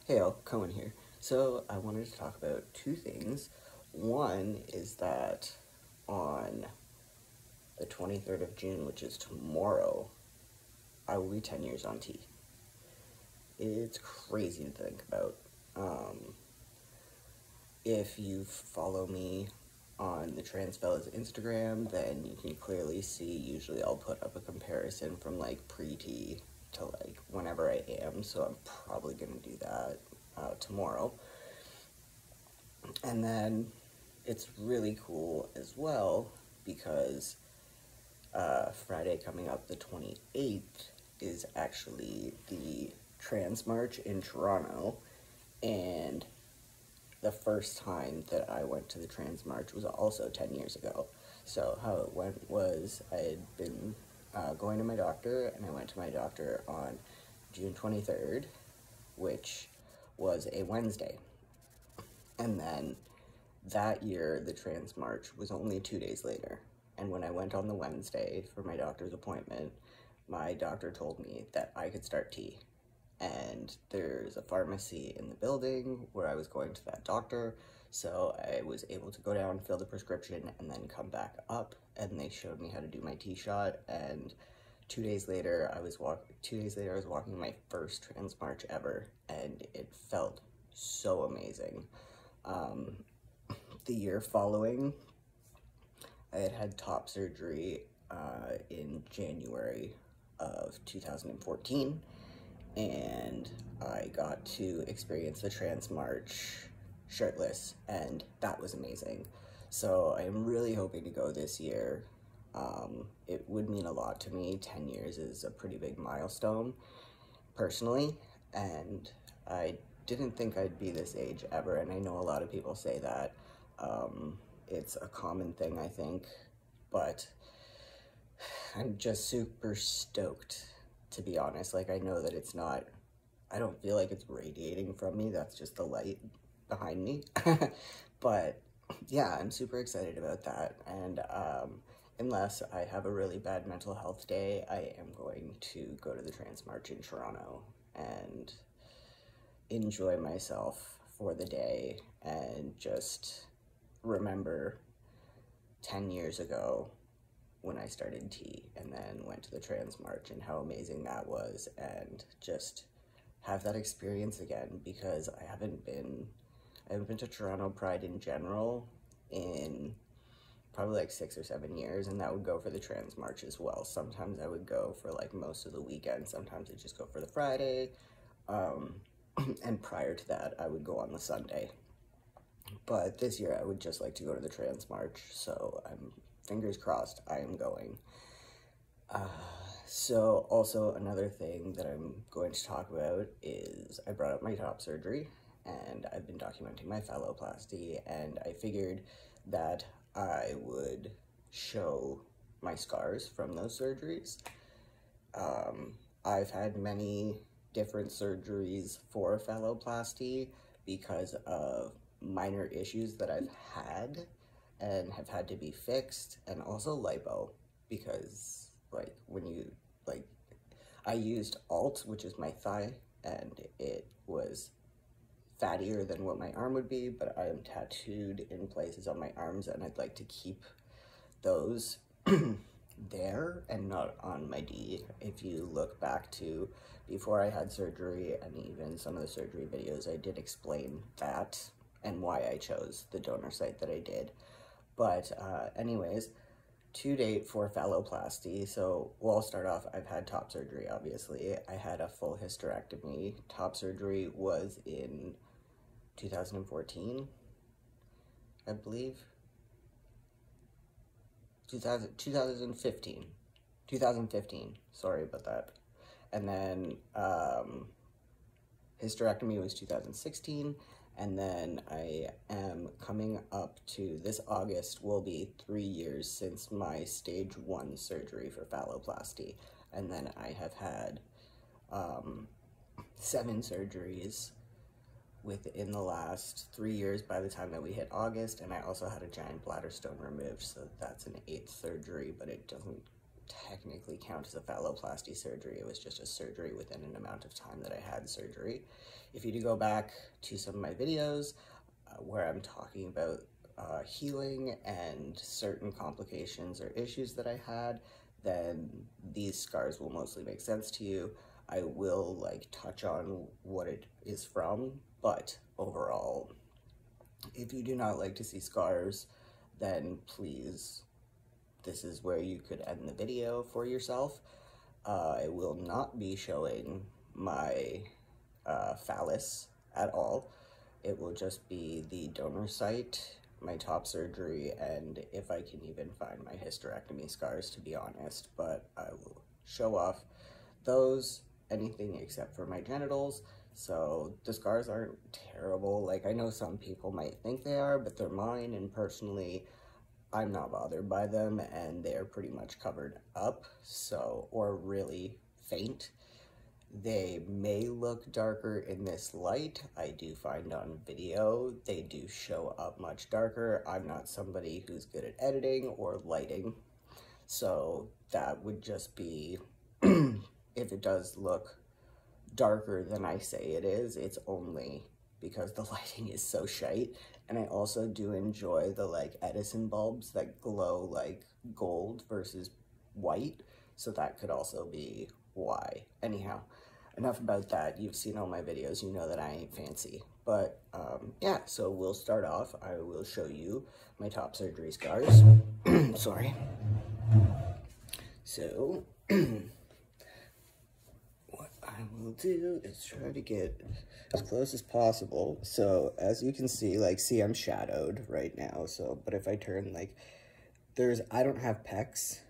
Hey all, Cohen here. So I wanted to talk about two things. One is that on the 23rd of June, which is tomorrow, I will be 10 years on T. It's crazy to think about. If you follow me on the Trans Fellas Instagram, then you can clearly see, usually I'll put up a comparison from like pre-T to like whenever I am, so I'm probably going to do that tomorrow. And then it's really cool as well because Friday coming up, the 28th, is actually the Trans March in Toronto. And the first time that I went to the Trans March was also 10 years ago. So how it went was I had been going to my doctor, and I went to my doctor on June 23rd, which was a Wednesday. And then that year, the Trans March was only 2 days later. And when I went on the Wednesday for my doctor's appointment, my doctor told me that I could start T. And there's a pharmacy in the building where I was going to that doctor, so I was able to go down, fill the prescription, and then come back up, and they showed me how to do my T shot. And 2 days later, I was walking my first Trans March ever, and it felt so amazing. The year following, I had top surgery in January of 2014, and I got to experience the Trans March shirtless, and that was amazing. So I'm really hoping to go this year. It would mean a lot to me. 10 years is a pretty big milestone, personally, and I didn't think I'd be this age ever, and I know a lot of people say that. It's a common thing, I think, but I'm just super stoked, to be honest. Like, I know that it's not, I don't feel like it's radiating from me, that's just the light behind me. But yeah, I'm super excited about that, and unless I have a really bad mental health day, I am going to go to the Trans March in Toronto and enjoy myself for the day and just remember 10 years ago when I started T and then went to the Trans March and how amazing that was, and just have that experience again, because I haven't been to Toronto Pride in general in probably like 6 or 7 years, and that would go for the Trans March as well. Sometimes I would go for like most of the weekend, sometimes I'd just go for the Friday, and prior to that I would go on the Sunday. But this year I would just like to go to the Trans March, so I'm fingers crossed I am going. So also another thing that I'm going to talk about is I brought up my top surgery, and I've been documenting my phalloplasty, and I figured that I would show my scars from those surgeries. I've had many different surgeries for phalloplasty because of minor issues that I've had and have had to be fixed, and also lipo, because like when you I used alt, which is my thigh, and it was fattier than what my arm would be, but I am tattooed in places on my arms, and I'd like to keep those there and not on my D. If you look back to before I had surgery, and even some of the surgery videos, I did explain that and why I chose the donor site that I did. But anyways, to date for phalloplasty, so I'll start off, I've had top surgery, obviously. I had a full hysterectomy. Top surgery was in 2014, I believe. 2015, sorry about that. And then hysterectomy was 2016, and then I am coming up to, this August will be 3 years since my stage 1 surgery for phalloplasty, and then I have had 7 surgeries within the last 3 years by the time that we hit August, and I also had a giant bladder stone removed, so that's an 8th surgery, but it doesn't technically count as a phalloplasty surgery. It was just a surgery within an amount of time that I had surgery. If you do go back to some of my videos where I'm talking about healing and certain complications or issues that I had, then these scars will mostly make sense to you. I will like touch on what it is from, but overall, if you do not like to see scars, then please, this is where you could end the video for yourself. I will not be showing my phallus at all. It will just be the donor site, my top surgery, and if I can even find my hysterectomy scars, to be honest. But I will show off those, anything except for my genitals. So the scars aren't terrible. Like, I know some people might think they are, but they're mine, and personally, I'm not bothered by them, and they're pretty much covered up, so, or really faint. They may look darker in this light. I do find on video they do show up much darker. I'm not somebody who's good at editing or lighting, so that would just be, if it does look darker than I say it is, it's only because the lighting is so shite. And I also do enjoy the like Edison bulbs that glow like gold versus white, so that could also be why. Anyhow, enough about that. You've seen all my videos, you know that I ain't fancy. But yeah, so we'll start off. I will show you my top surgery scars. Sorry. So what I will do is try to get as close as possible. So as you can see, like, see, I'm shadowed right now. So, but if I turn, like, I don't have pecs,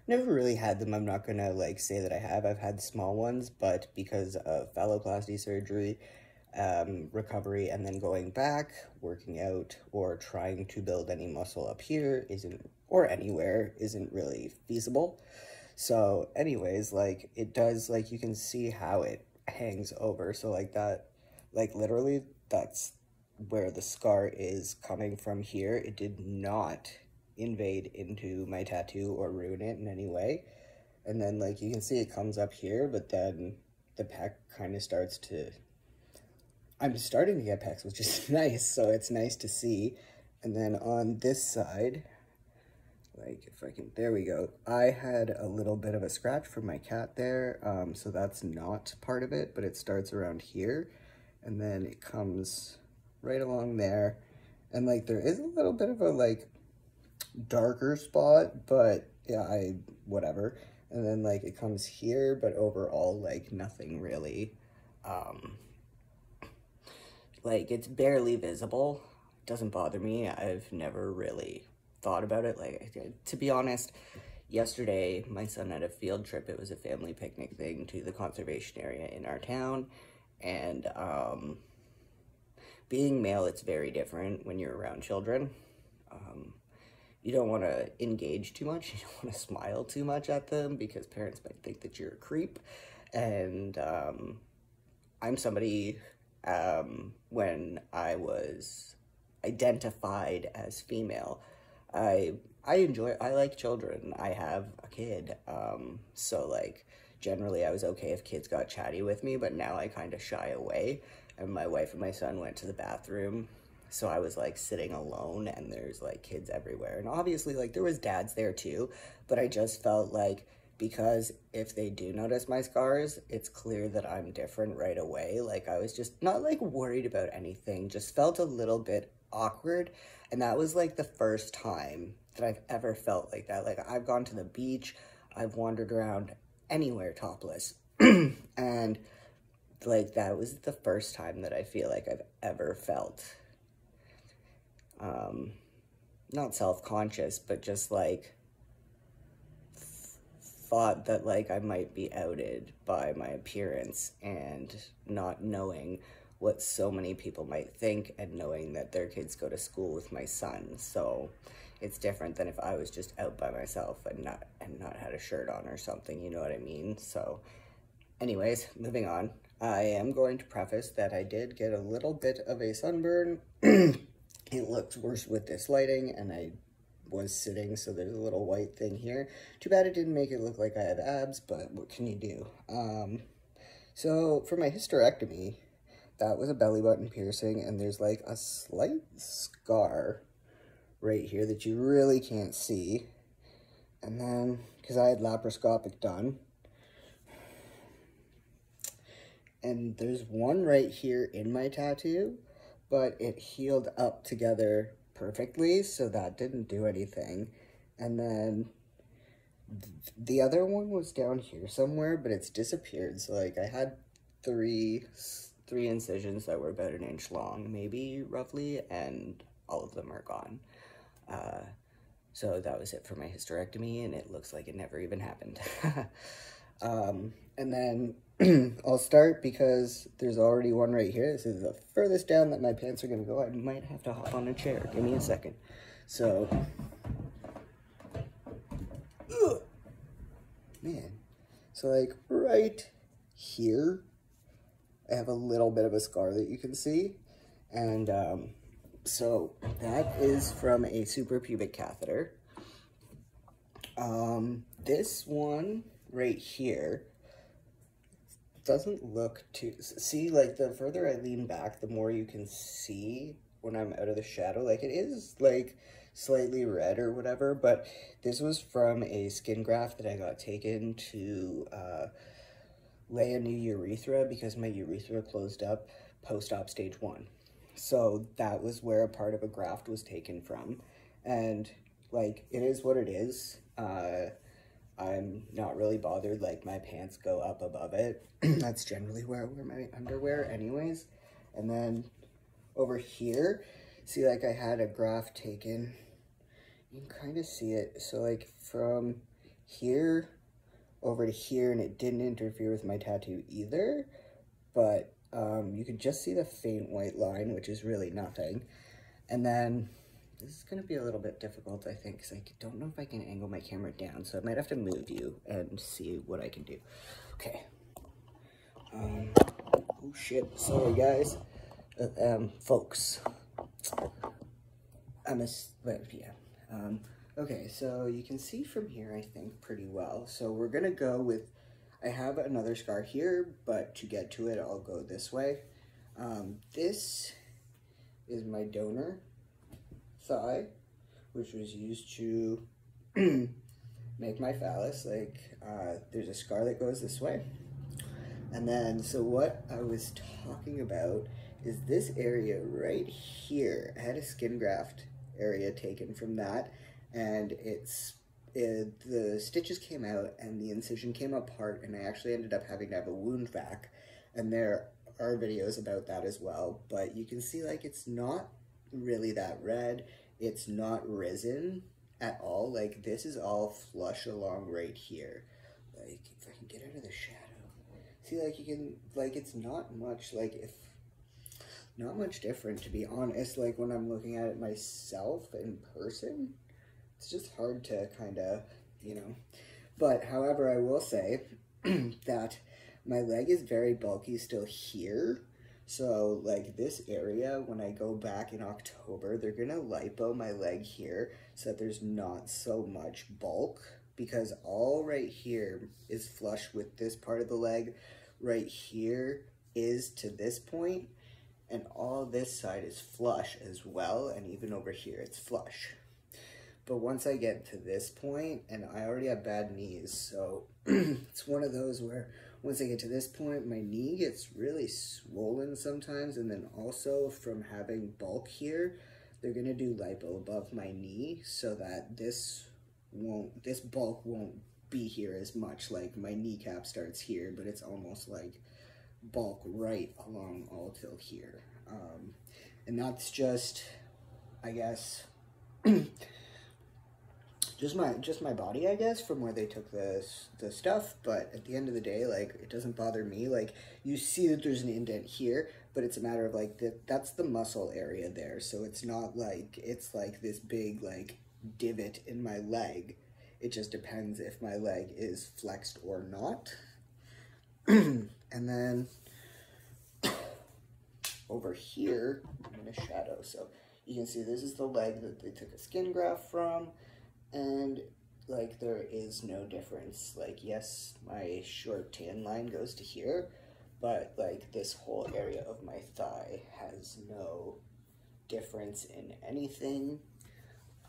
never really had them. I'm not gonna, like, say that I have. I've had small ones, but because of phalloplasty surgery, recovery, and then going back, working out, or trying to build any muscle up here or anywhere isn't really feasible. So anyways, like, it does, like, you can see how it hangs over. So like that, like, literally that's where the scar is coming from here. It did not invade into my tattoo or ruin it in any way. And then, like, you can see it comes up here, but then the pec kind of starts to, I'm starting to get pecs, which is nice. So it's nice to see. And then on this side, like, if I can, there we go. I had a little bit of a scratch from my cat there, so that's not part of it, but it starts around here, and then it comes right along there, and, like, there is a little bit of a, like, darker spot, but, yeah, whatever, and then, like, it comes here, but overall, like, nothing really, like, it's barely visible. It doesn't bother me. I've never really thought about it. Like, to be honest, yesterday my son had a field trip. It was a family picnic thing to the conservation area in our town, and being male, it's very different when you're around children. You don't want to engage too much. You don't want to smile too much at them because parents might think that you're a creep. And I'm somebody, when I was identified as female, I like children. I have a kid, so, like, generally I was okay if kids got chatty with me, but now I kind of shy away. And my wife and my son went to the bathroom, so I was, like, sitting alone, and there's, like, kids everywhere. And obviously, like, there was dads there too, but I just felt like, because if they do notice my scars, it's clear that I'm different right away. Like, I was just not, like, worried about anything, just felt a little bit awkward. And that was, like, the first time that I've ever felt like that. Like, I've gone to the beach, I've wandered around anywhere topless, and, like, that was the first time that I feel like I've ever felt, not self-conscious, but just, like, thought that, like, I might be outed by my appearance, and not knowing what so many people might think, and knowing that their kids go to school with my son. So it's different than if I was just out by myself and not had a shirt on or something, you know what I mean? So anyways, moving on. I am going to preface that I did get a little bit of a sunburn. It looked worse with this lighting, and I was sitting, so there's a little white thing here. Too bad it didn't make it look like I have abs, but what can you do? So for my hysterectomy, that was a belly button piercing, and there's like a slight scar right here that you really can't see. And then, because I had laparoscopic done, and there's one right here in my tattoo, but it healed up together perfectly, so that didn't do anything. And then the other one was down here somewhere, but it's disappeared. So like I had three incisions that were about 1 inch long, maybe roughly, and all of them are gone. So that was it for my hysterectomy, and it looks like it never even happened. And then I'll start because there's already one right here. This is the furthest down that my pants are gonna go. I might have to hop on a chair. Give me a second. So, man, so like right here, I have a little bit of a scar that you can see. And so that is from a suprapubic catheter. This one right here doesn't look too, see, like the further I lean back, the more you can see when I'm out of the shadow. Like it is like slightly red or whatever, but this was from a skin graft that I got taken to lay a new urethra because my urethra closed up post-op stage 1. So that was where a part of a graft was taken from. And like, it is what it is. I'm not really bothered, like my pants go up above it. That's generally where I wear my underwear anyways. And then over here, see, like I had a graft taken. You can kind of see it. So like from here over to here, and it didn't interfere with my tattoo either, but you can just see the faint white line, which is really nothing. And then this is going to be a little bit difficult, I think, because I don't know if I can angle my camera down, so I might have to move you and see what I can do. Okay. Oh shit, sorry guys. Folks. Okay, so you can see from here, I think, pretty well. So we're going to go with, I have another scar here, but to get to it, I'll go this way. This is my donor thigh, which was used to make my phallus. Like, there's a scar that goes this way. And then, so what I was talking about is this area right here. I had a skin graft area taken from that, and the stitches came out and the incision came apart, and I actually ended up having to have a wound vac, and there are videos about that as well. But you can see, like, it's not really that red. It's not risen at all. Like, this is all flush along right here. Like, if I can get out of the shadow. See, like, you can, like, it's not much, like, not much different, to be honest. Like, when I'm looking at it myself in person, it's just hard to kind of, you know. But, however, I will say that my leg is very bulky still here. So, like, this area, when I go back in October, they're going to lipo my leg here so that there's not so much bulk, because all right here is flush with this part of the leg. Right here is to this point, and all this side is flush as well, and even over here it's flush. But once I get to this point, and I already have bad knees, so it's one of those where once I get to this point, my knee gets really swollen sometimes, and then also from having bulk here, they're gonna do lipo above my knee so that this bulk won't be here as much. Like, my kneecap starts here, but it's almost like bulk right along all till here. And that's just, I guess, just my body, I guess, from where they took the stuff. But at the end of the day, like, it doesn't bother me. Like, you see that there's an indent here, but it's a matter of, like, that's the muscle area there. So it's not like it's like this big, like, divot in my leg. It just depends if my leg is flexed or not. And then over here, I'm in a shadow, so you can see this is the leg that they took a skin graft from, and like there is no difference. Like, yes, my short tan line goes to here, but like this whole area of my thigh has no difference in anything.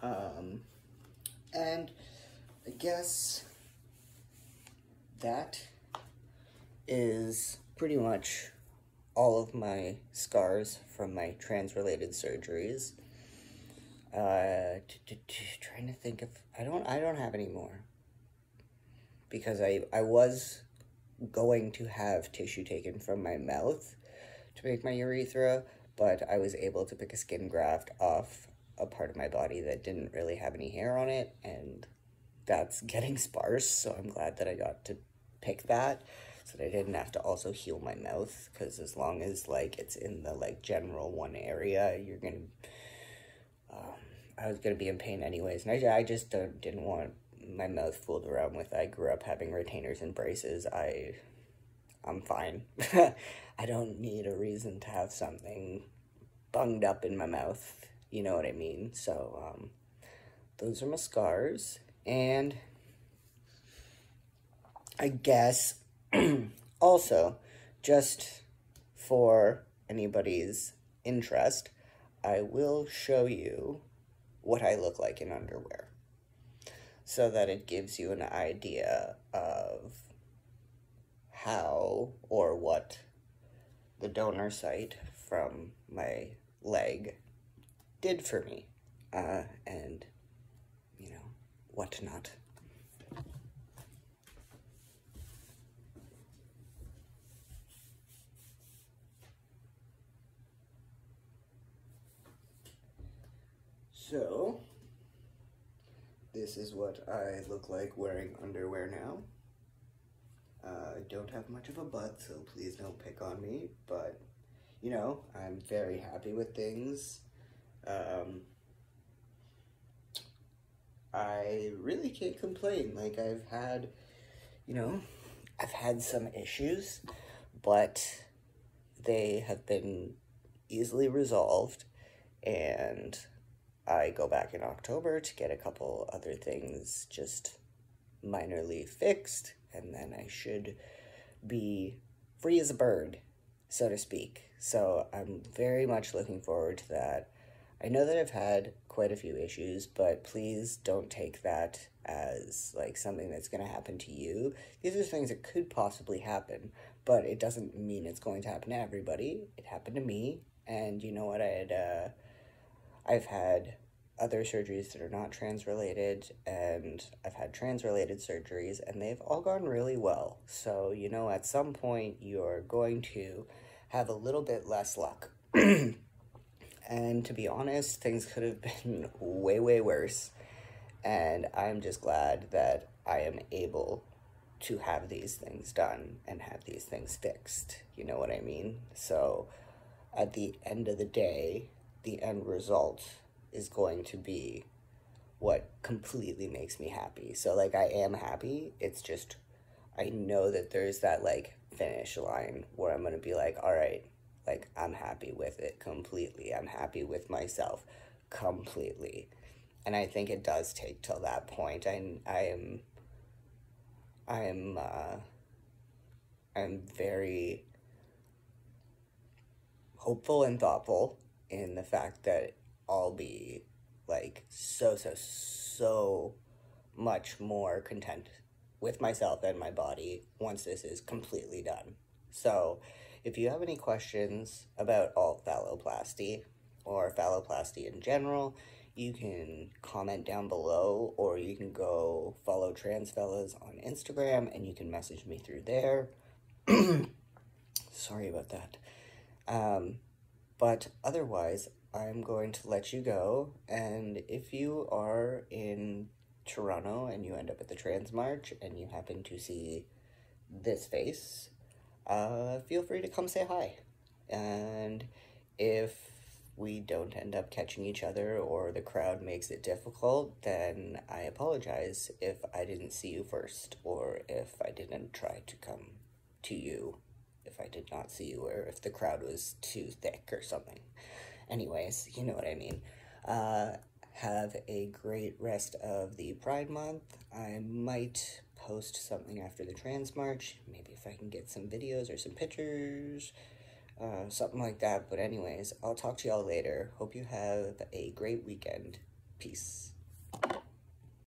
And I guess that is pretty much all of my scars from my trans-related surgeries. Trying to think if I don't have any more, because I was going to have tissue taken from my mouth to make my urethra, but I was able to pick a skin graft off a part of my body that didn't really have any hair on it, and that's getting sparse, so I'm glad that I got to pick that, so that I didn't have to also heal my mouth, because as long as, like, it's in the, like, general one area, you're gonna, I was gonna be in pain anyways, and I just didn't want my mouth fooled around with. I grew up having retainers and braces. I'm fine. I don't need a reason to have something bunged up in my mouth, you know what I mean? So, those are my scars, and I guess also, just for anybody's interest, I will show you what I look like in underwear, so that it gives you an idea of how or what the donor site from my leg did for me, and, you know, whatnot. So, this is what I look like wearing underwear now. I don't have much of a butt, so please don't pick on me, but, you know, I'm very happy with things. I really can't complain. Like, I've had some issues, but they have been easily resolved, and I go back in October to get a couple other things just minorly fixed, and then I should be free as a bird, so to speak. So I'm very much looking forward to that. I know that I've had quite a few issues, but please don't take that as like something that's going to happen to you. These are things that could possibly happen, but it doesn't mean it's going to happen to everybody. It happened to me, and you know what, I've had other surgeries that are not trans-related, and I've had trans-related surgeries, and they've all gone really well. So, you know, at some point, you're going to have a little bit less luck. And to be honest, things could have been way, way worse. And I'm just glad that I am able to have these things done and have these things fixed. You know what I mean? So, at the end of the day, the end result is going to be what completely makes me happy. So, like, I am happy. It's just, I know that there's that, like, finish line where I'm going to be like, all right, like, I'm happy with it completely. I'm happy with myself completely. And I think it does take till that point. I'm very hopeful and thoughtful in the fact that I'll be, like, so much more content with myself and my body once this is completely done. So, if you have any questions about alt phalloplasty or phalloplasty in general, you can comment down below, or you can go follow Transfellas on Instagram, and you can message me through there. Sorry about that. But otherwise, I'm going to let you go, and if you are in Toronto and you end up at the Trans March and you happen to see this face, feel free to come say hi. And if we don't end up catching each other or the crowd makes it difficult, then I apologize if I didn't see you first, or if I didn't try to come to you if I did not see you, or if the crowd was too thick or something. Anyways, you know what I mean. Have a great rest of the Pride Month. I might post something after the Trans March, maybe if I can get some videos or some pictures, something like that. But anyways, I'll talk to y'all later. Hope you have a great weekend. Peace.